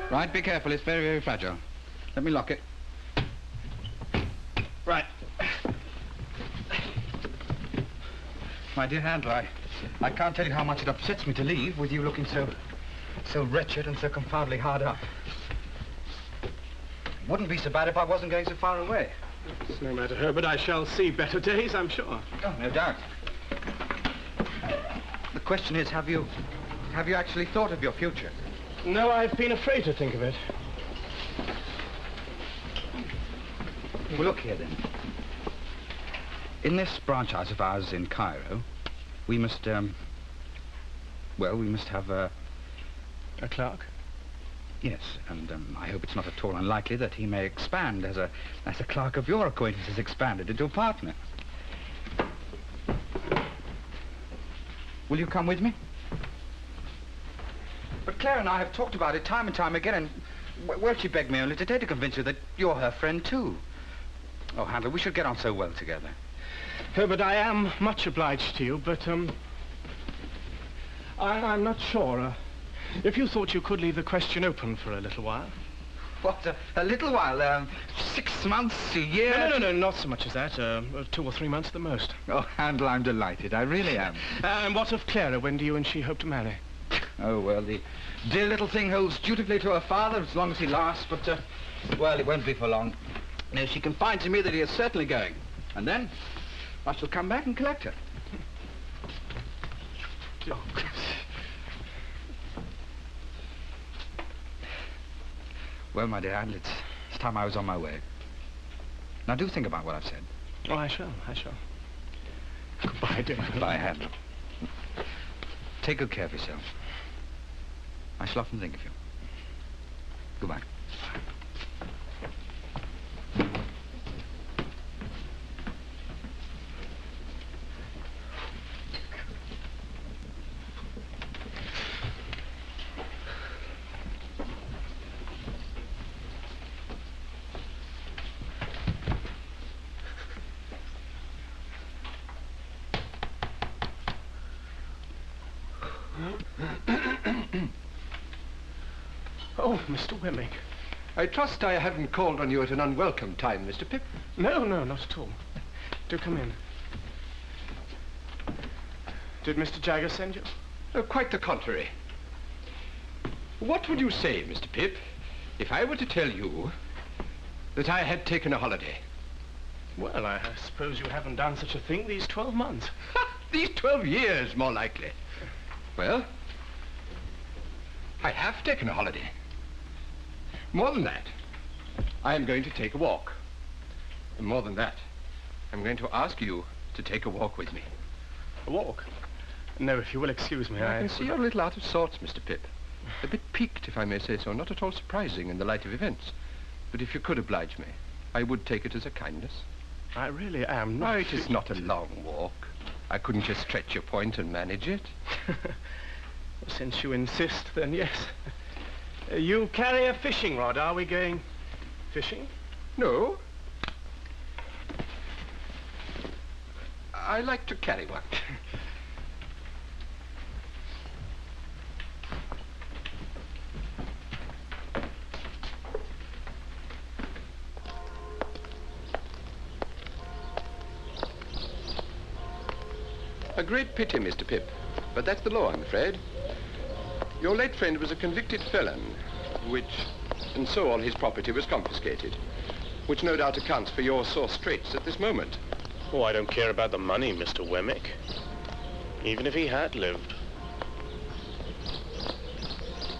Right, be careful. It's very, very fragile. Let me lock it. Right. My dear handler, I can't tell you how much it upsets me to leave with you looking so wretched and so confoundedly hard up. Wouldn't be so bad if I wasn't going so far away. It's no matter, Herbert. I shall see better days, I'm sure. Oh, no doubt. The question is, have you actually thought of your future? No, I've been afraid to think of it. Well, look here, then. In this branch house of ours in Cairo, we must, well, we must have a clerk? Yes, and I hope it's not at all unlikely that he may expand as a clerk of your acquaintance has expanded into a partner. Will you come with me? But Claire and I have talked about it time and time again, and, well, she begged me only today to convince you that you're her friend, too. Oh, Handler, we should get on so well together. Herbert, I am much obliged to you, but, I'm not sure. If you thought you could leave the question open for a little while. What, a little while? 6 months, a year? No, not so much as that. 2 or 3 months at the most. Oh, Handler, I'm delighted. I really am. And what of Clara? When do you and she hope to marry? Oh, well, the dear little thing holds dutifully to her father as long as he lasts, but, well, it won't be for long. Now, she confides to me that he is certainly going. And then I shall come back and collect her. Oh. Well, my dear Audley, it's time I was on my way. Now, do think about what I've said. Oh, I shall. Goodbye, dear. Goodbye, Handler. Take good care of yourself. I shall often think of you. Goodbye. Oh, Mr. Wemmick. I trust I haven't called on you at an unwelcome time, Mr. Pip. No, not at all. Do come in. Did Mr. Jaggers send you? Quite the contrary. What would you say, Mr. Pip, if I were to tell you that I had taken a holiday? Well, I suppose you haven't done such a thing these 12 months. These 12 years, more likely. Well, I have taken a holiday. More than that, I am going to take a walk. And more than that, I'm going to ask you to take a walk with me. A walk? No, if you will excuse me, I can see you're a little out of sorts, Mr. Pip. A bit piqued, if I may say so, not at all surprising in the light of events. But if you could oblige me, I would take it as a kindness. I really am not... No, it is not a long walk. I couldn't just stretch your point and manage it. Since you insist, then yes. You carry a fishing rod. Are we going fishing? No. I like to carry one. A great pity, Mr. Pip, but that's the law, I'm afraid. Your late friend was a convicted felon, and so all his property was confiscated, which no doubt accounts for your sore straits at this moment. Oh, I don't care about the money, Mr. Wemmick. Even if he had lived.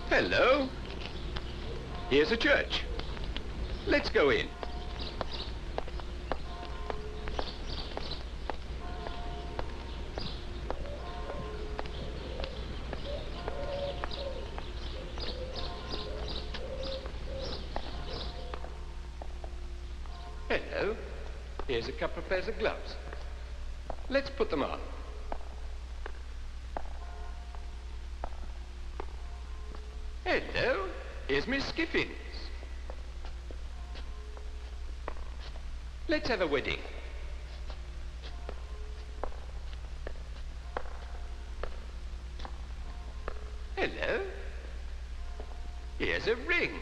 Hello. Here's a church. Let's go in. Hello. Here's a couple of pairs of gloves. Let's put them on. Hello, here's Miss Skiffins. Let's have a wedding. Hello. Here's a ring.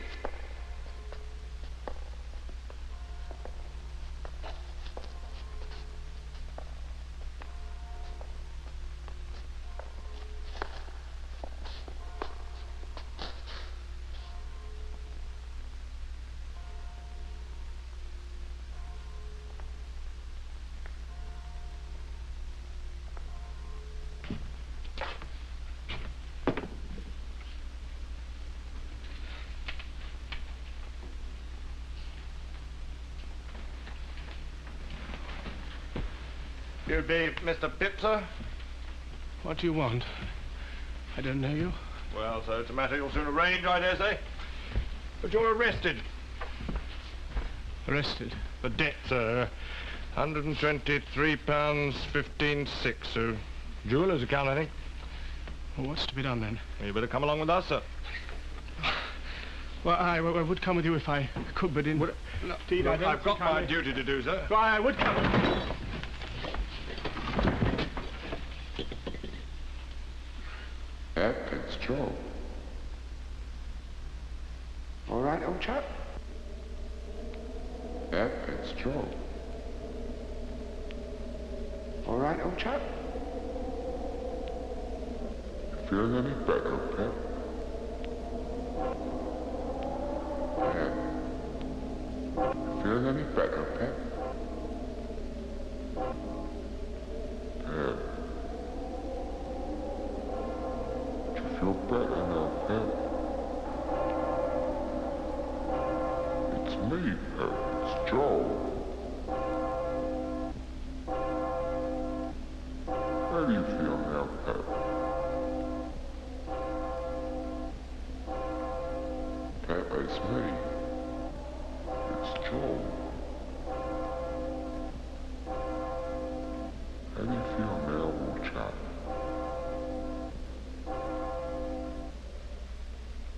You be Mr. Pip, sir? What do you want? I don't know you. Well, sir, it's a matter you'll soon arrange, I dare say. But you're arrested. Arrested? The debt, sir. £123, 15 6. So, jeweller's account, I think. Well, what's to be done, then? You better come along with us, sir. Well, I would come with you if I could, but indeed, I don't I've got think my duty to do, sir. Well, I would come. It's Joe. All right, old chap? It's Joe. All right, old chap? Feeling any better, Pep? Feeling any better, Pep? Feel better now, Pep. It's me, Pep. It's Joe. How do you feel now, Pep? Pep, it's me. It's Joe. How do you feel now, old chap?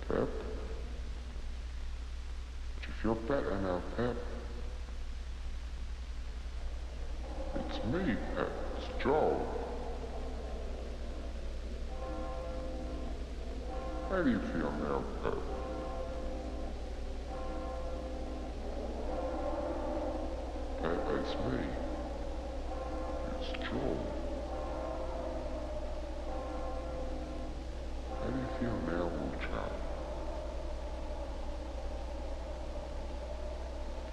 Pep? Do you feel better now, Pep? It's me, Pep. It's Joe. How do you feel now, Pep? Pep, it's me. It's Joe. How do you feel now, old chap?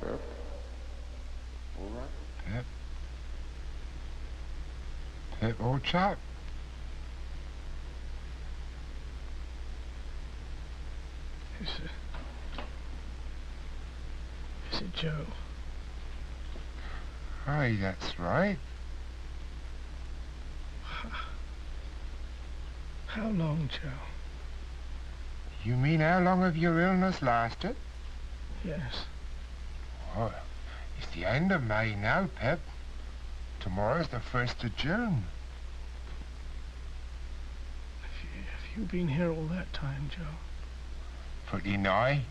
Pep? All right? Pep? Pep, old chap? Is it Joe? Aye, that's right. How long, Joe? You mean how long have your illness lasted? Yes. Oh, it's the end of May now, Pep. Tomorrow's the 1st of June. Have you been here all that time, Joe? Pretty nigh.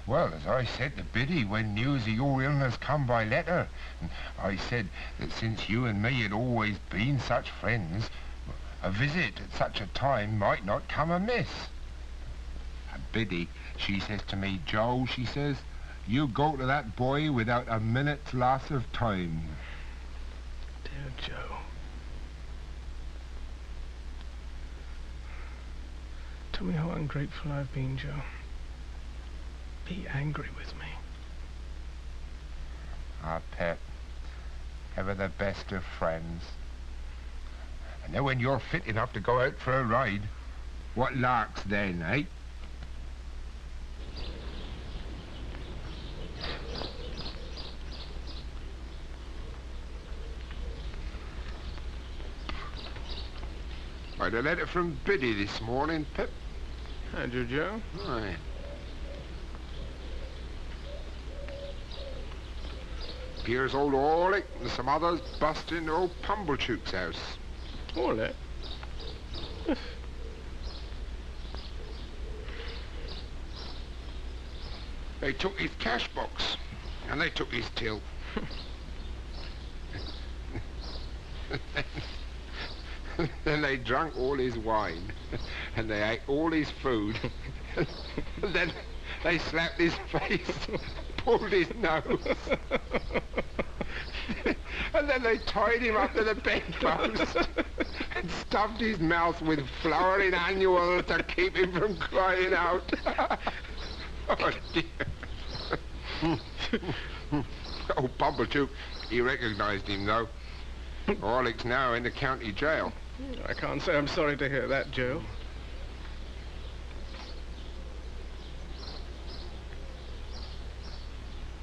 Well, as I said to Biddy when news of your illness come by letter, and I said that since you and me had always been such friends, a visit at such a time might not come amiss. And Biddy, she says to me, Joe, she says, you go to that boy without a minute's loss of time. Dear Joe. Tell me how ungrateful I've been, Joe. Be angry with me. Ah, Pep, ever the best of friends. And then when you're fit enough to go out for a ride, what larks then, eh? I had a letter from Biddy this morning, Pip. Had you, Joe? Aye. Here's old Orlick and some others busted into old Pumblechook's house. Orlick? They took his cash box, and they took his till. Then they drank all his wine, and they ate all his food, and then they slapped his face, pulled his nose, and then they tied him up to the bedpost and stuffed his mouth with flowering annuals to keep him from crying out. Oh, dear. Oh, Pumblechook, he recognised him, though. Orlick's now in the county jail. I can't say I'm sorry to hear that, Joe.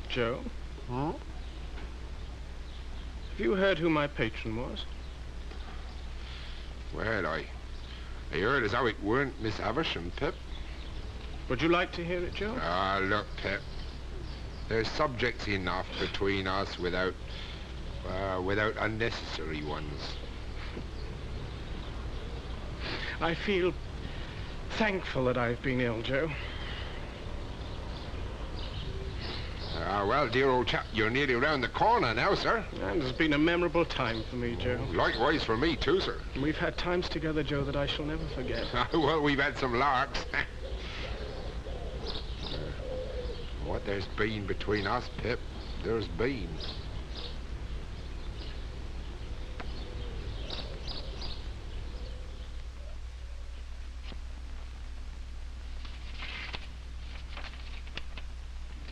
Joe? Huh? Have you heard who my patron was? Well, I heard as how it weren't Miss Havisham, Pip. Would you like to hear it, Joe? Ah, look, Pip. There's subjects enough between us without unnecessary ones. I feel thankful that I've been ill, Joe. Ah, well, dear old chap, you're nearly round the corner now, sir. And it's been a memorable time for me, Joe. Likewise for me, too, sir. And we've had times together, Joe, that I shall never forget. Well, we've had some larks. What there's been between us, Pip, there's been.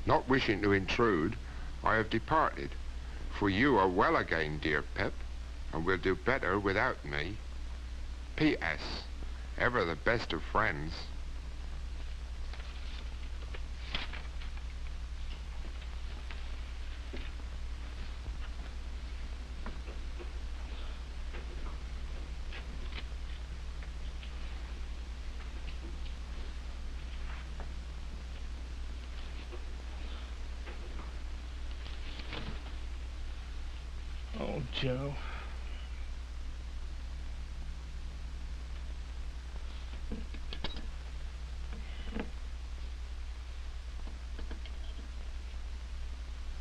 Not wishing to intrude, I have departed, for you are well again, dear Pip, and will do better without me. P.S. Ever the best of friends. Oh, Joe.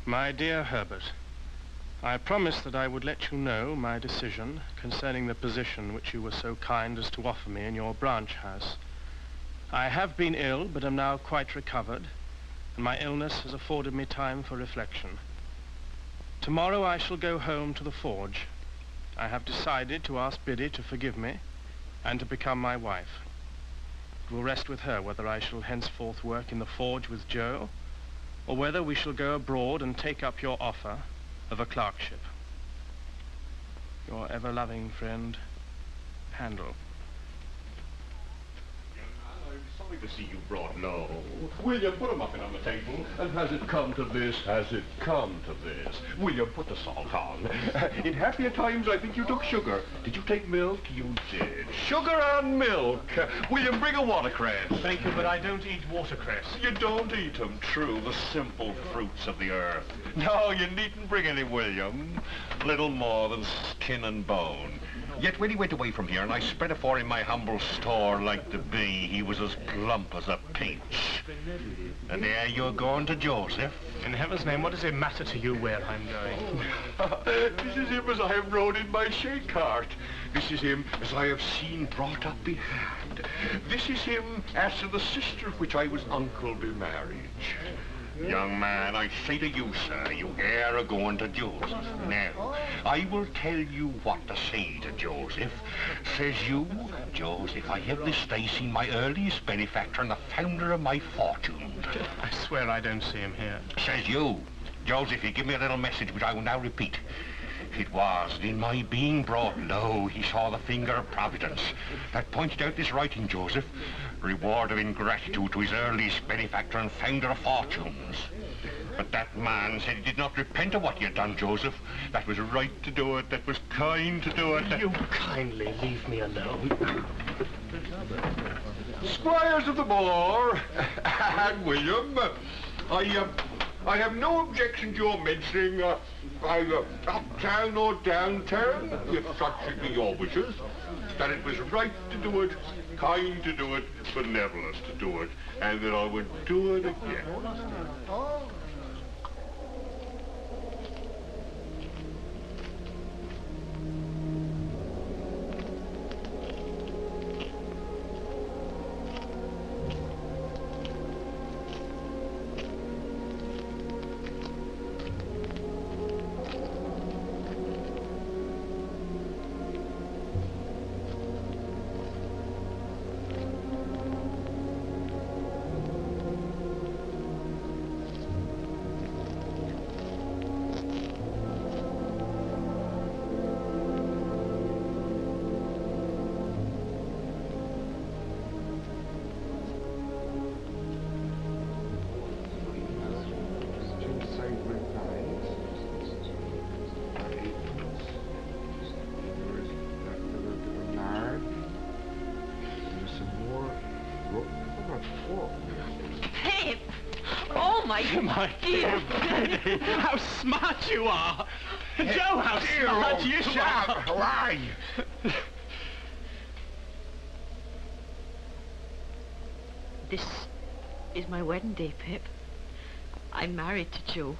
My dear Herbert, I promised that I would let you know my decision concerning the position which you were so kind as to offer me in your branch house. I have been ill, but am now quite recovered, and my illness has afforded me time for reflection. Tomorrow I shall go home to the forge. I have decided to ask Biddy to forgive me and to become my wife. It will rest with her whether I shall henceforth work in the forge with Joe, or whether we shall go abroad and take up your offer of a clerkship. Your ever-loving friend, Handel. Sorry to see you brought low. William, put a muffin on the table. And has it come to this? Has it come to this? William, put the salt on. In happier times, I think you took sugar. Did you take milk? You did. Sugar and milk. William, bring a watercress. Thank you, but I don't eat watercress. You don't eat them, true, the simple fruits of the earth. No, you needn't bring any, William. Little more than skin and bone. Yet when he went away from here and I spread afore him my humble store like the bee, he was as plump as a peach. And there you're going to Joseph. In heaven's name, what does it matter to you where I'm going? This is him as I have rode in my shade cart. This is him as I have seen brought up behind. This is him as to the sister which I was uncle by marriage. Young man, I say to you, sir, you are a-going to Joseph. Now, I will tell you what to say to Joseph. Says you, Joseph, I have this Lacey, my earliest benefactor and the founder of my fortune. I swear I don't see him here. Says you, Joseph, you give me a little message which I will now repeat. It was that in my being brought low, he saw the finger of Providence that pointed out this writing, Joseph, reward of ingratitude to his earliest benefactor and founder of fortunes. But that man said he did not repent of what he had done, Joseph. That was right to do it, that was kind to do it. You kindly leave me alone. Squires of the Moor and William, I have no objection to your mentioning either uptown or downtown, if such should be your wishes. That it was right to do it, kind to do it, benevolent to do it, and that I would do it again. My dear Biddy, how smart you are! Joe, how smart you are! Why? This is my wedding day, Pip. I'm married to Joe.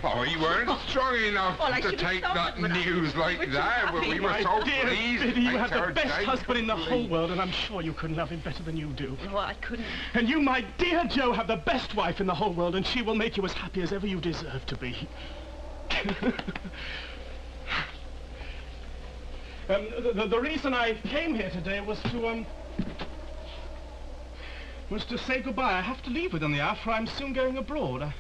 Oh, he weren't strong enough to take that news like that, but we were so pleased. Biddy, you have the best husband in the whole world, and I'm sure you couldn't love him better than you do. No, I couldn't. And you, my dear Joe, have the best wife in the whole world, and she will make you as happy as ever you deserve to be. The reason I came here today was to say goodbye. I have to leave within the hour, for I'm soon going abroad.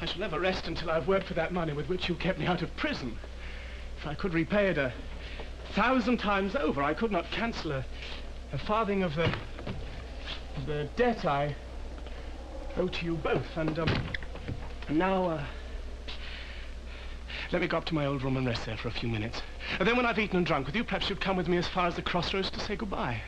I shall never rest until I've worked for that money with which you kept me out of prison. If I could repay it 1,000 times over, I could not cancel a farthing of the debt I owe to you both. And now, let me go up to my old room and rest there for a few minutes. And then when I've eaten and drunk with you, perhaps you'd come with me as far as the crossroads to say goodbye.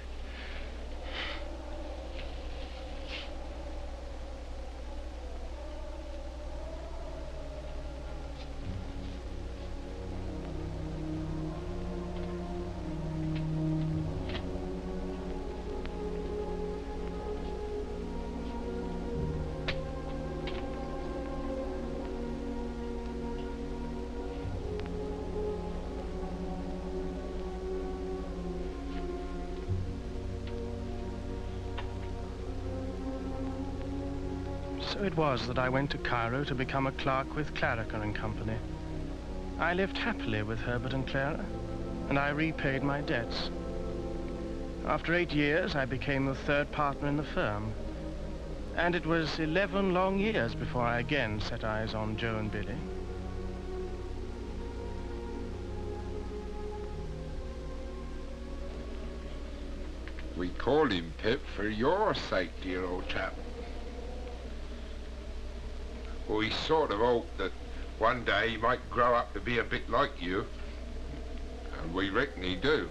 So it was that I went to Cairo to become a clerk with Clarriker and Company. I lived happily with Herbert and Clara, and I repaid my debts. After 8 years, I became the third partner in the firm, and it was 11 long years before I again set eyes on Joe and Biddy. We called him Pip for your sake, dear old chap. We sort of hoped that one day he might grow up to be a bit like you. And we reckon he do.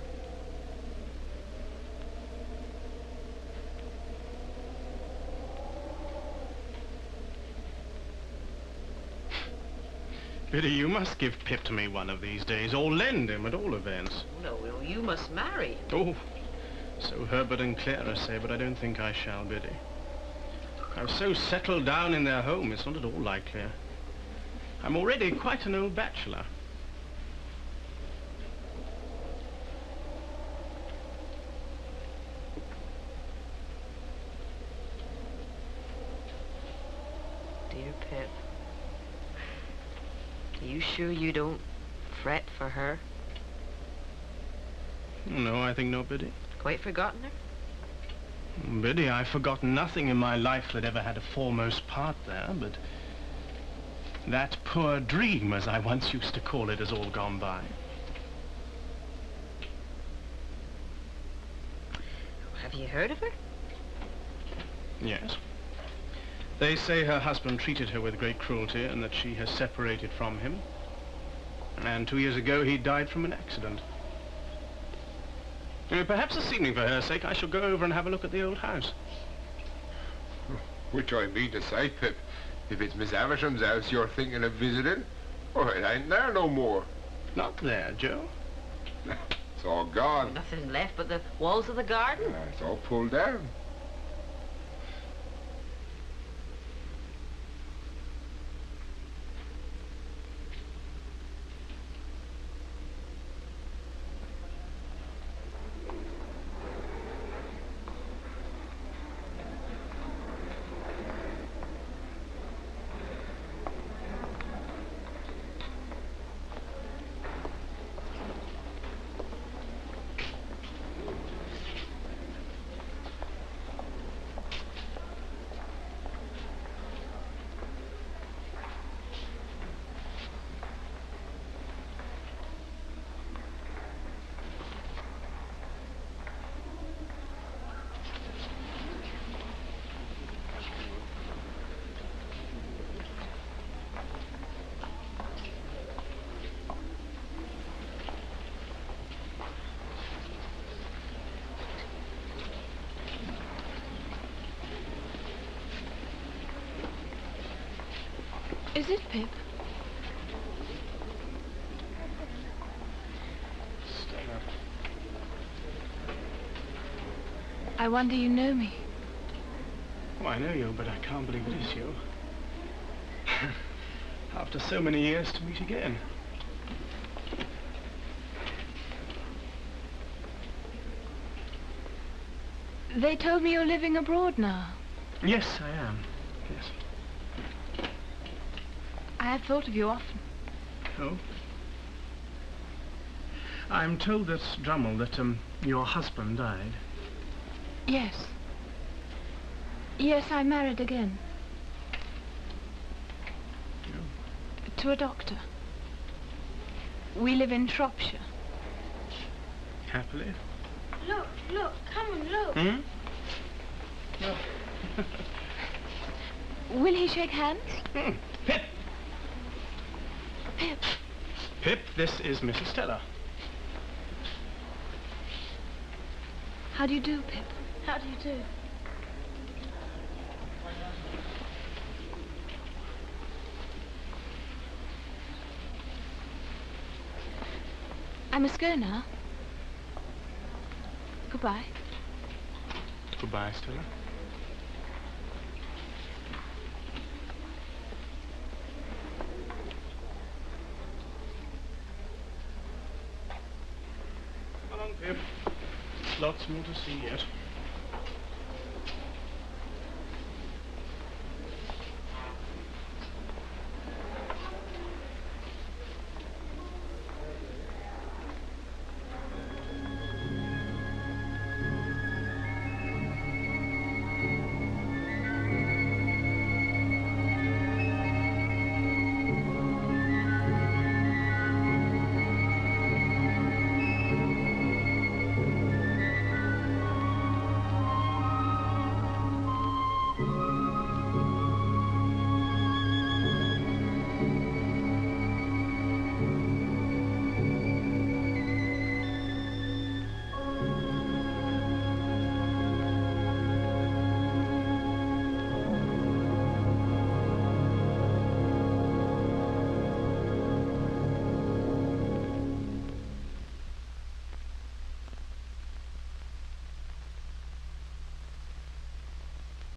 Biddy, you must give Pip to me one of these days, or lend him at all events. No, you must marry. Oh, so Herbert and Clara say, but I don't think I shall, Biddy. I've so settled down in their home, it's not at all likely. I'm already quite an old bachelor. Dear Pip, are you sure you don't fret for her? No, I think not, Biddy. Quite forgotten her? Biddy, I've forgotten nothing in my life that ever had a foremost part there, but that poor dream, as I once used to call it, has all gone by. Have you heard of her? Yes. They say her husband treated her with great cruelty and that she has separated from him. And 2 years ago, he died from an accident. Perhaps this evening, for her sake, I shall go over and have a look at the old house. Which I mean to say, Pip, if it's Miss Havisham's house you're thinking of visiting, well, it ain't there no more. Not there, Joe. It's all gone. Nothing left but the walls of the garden. It's all pulled down. Is it Pip? Stella. I wonder you know me. Oh, I know you, but I can't believe it is you. After so many years to meet again. They told me you're living abroad now. Yes, I am. Yes. I have thought of you often. Oh? I'm told that, Drummle, that your husband died. Yes. Yes, I married again. Oh. To a doctor. We live in Shropshire. Happily? Look, look, come and look. Hmm? Will he shake hands? Pip! Pip. Pip, this is Miss Estella. How do you do, Pip? How do you do? I must go now. Goodbye. Goodbye, Stella. Come on, Pip. Lots more to see yet.